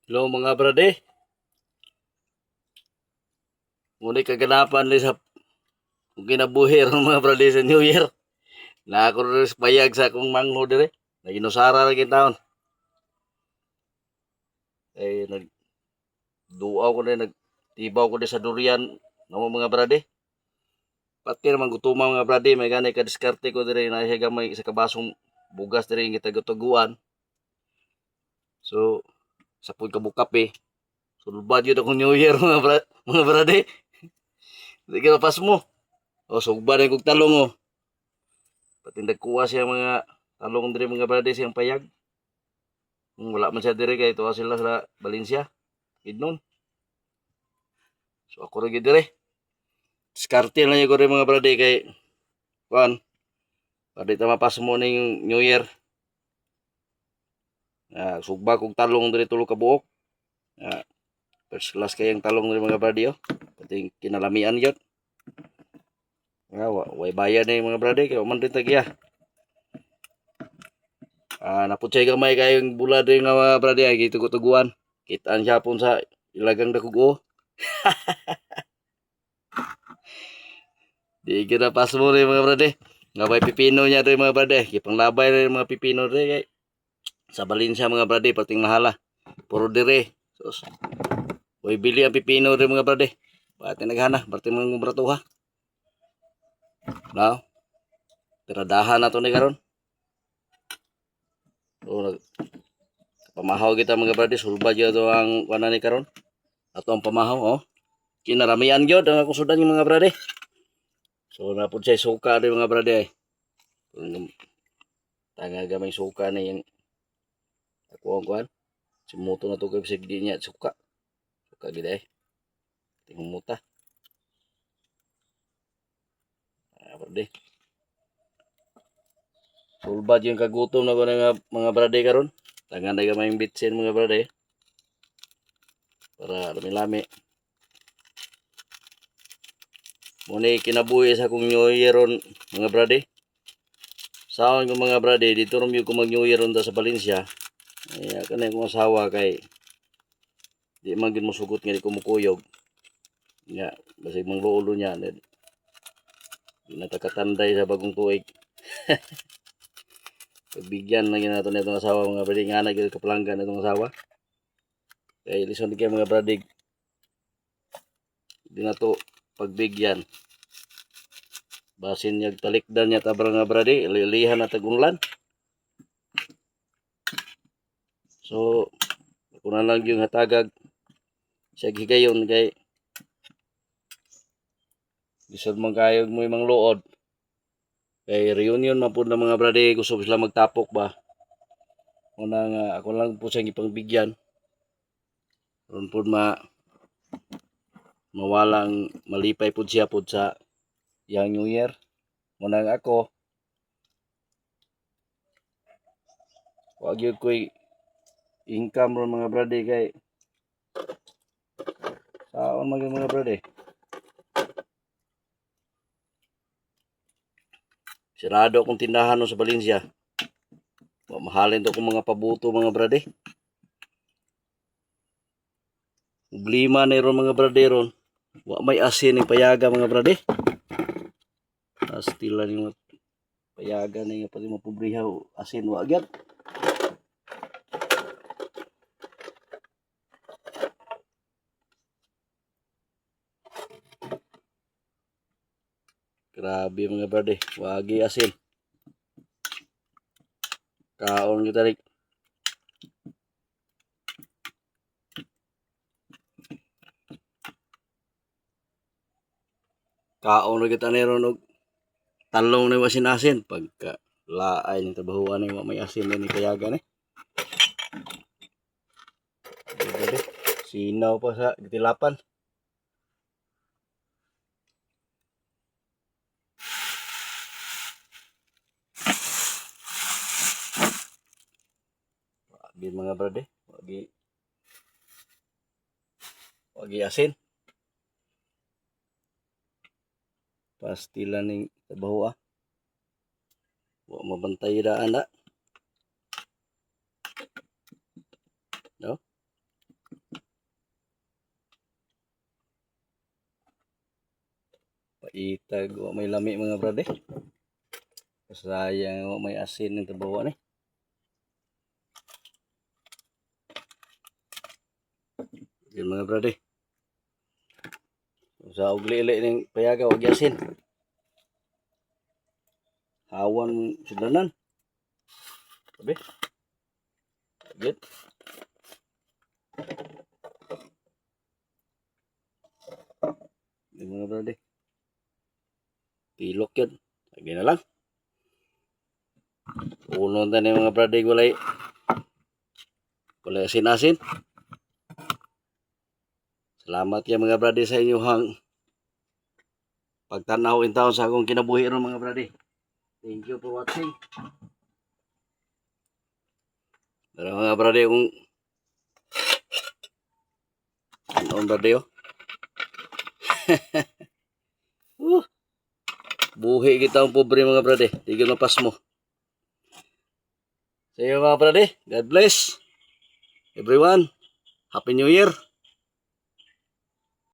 Hello mga brade, muna kaganapan li sa kinabuhi ron mga brade sa New Year. Na ako rin payag sa akong mangho dire. Naginusara lagi taon. Eh nagduaw ko din, nagtibaw ko din sa durian ng mga brade. Pati naman gutuman mga brade, may ganay kadiskarte ko dire na siya gamay sa kabasong bugas dire yung gitagatuguan. So sa pud kabukap eh. Sulbad yun akong New Year mga brade. Hindi ka pas mo. O sugba na kong talong o. Pati nagkuha siya mga talong dire mga brade siyang payag. Wala man siya dire kay tuwa sila sa Valencia. Idnon. So ako rin dire. Diskarte lang yung ko rin mga brade kay kuan. Pwede ta mapas mo ning New Year. Sugba kong talong dire tulo ka buok. First class kayang talong dire mga brade oh. Pati kinalamian yun. Way bayad na yung mga brade kay man rin tagya. Naputsay gamay kayong bula din nga mga brade ay gitugutuguan. Kitaan siya pun sa ilagang dakugo. Di kita pas mo rin mga brade. Nga may pipino niya rin mga brade. Kipanglabay rin mga pipino rin kay sa Valencia mga brade pating mahala. Puro dire. Sus. Way bili ang pipino rin mga brade. Pati naghana. Pati mga bratuha. Now. Tiradahan na to ni karon. So, pamahaw kita mga brade. Sulba dyan ito ang kanan ni karon. Ato ang pamahaw oh. Kinaramian yun ang akong sudan yung mga brade. So napod siya suka rin mga brade ay. Tanga gamay suka na yung ako ang kuhan. Simuto na to kay sigdi niya suka. Suka gid ay. Tingong muta. Brade. Sulbad yung kagutom na ko ng mga brade karon. Tanga na gamay bitsin mga brade. Para lami-lami. Muna kinabuhi sa kong New Year ron mga brade. Saon ko mga brade, dito rin yung mag New Year ron sa Valencia. Ay, kanay kong asawa kay di man gid mo sugot nga di kumukuyog. Nga, basig mang lolo niya. Di natakatanday sa bagong tuig. Pagbigyan lang nato na itong asawa mga brade. Nga na gid kapalanggan itong asawa. Kay lison di kayo mga brade. Di na to pagbigyan. Basin niya talikdan niya tabra nga brade. Ililihan na tagunlan. So, ako na lang yung hatagag siya gigayon kay lisod man kayo mo imang luod. Kay reunion man po ng mga brade. Gusto sila magtapok ba. Una nga ako lang po siyang ipangbigyan. Ron po mawalang malipay po siya po sa yang New Year. Muna nga ako wag yun ko'y income ron mga brade kay saon mga brade. Sirado akong tindahan no sa Valencia. Mahalin to kong mga pabuto mga brade. Problema na ron mga brade ron. Wa may asin ng payaga mga brade. Stila ni mga payaga na nga pati mapobriha asin wa gyud. Grabe mga brade, wagi asin. Kaon kita rin. Kaon rin kita rin og talong na wasin asin. Pagka laay ng trabahuan na may asin na ni payaga ni. Brade, sinaw pa sa gitilapan. Wagi mga brade, wagi asin. Pastila ning trabaho wa mabantay daan na. No? Itag, wa may lami mga brad eh. Sayang, wa may asin ng tabawa ni. Yan mga brad eh. Sa ugli-ili ng payaga, wag asin. Hawan sudanan. Sabi? Good. Yan mga brad eh. Pilok yan. Lagi na lang. Uno na mga brad eh, walay asin-asin. Salamat ya mga brad sa inyong pagtanaw in taon sa akong kinabuhi ron mga brad. Thank you for watching. Pero mga brad kung ano brad oh. Buhi kita ang pobre mga brad. Tigil na pas mo. Sa iyo mga brad, God bless everyone. Happy New Year.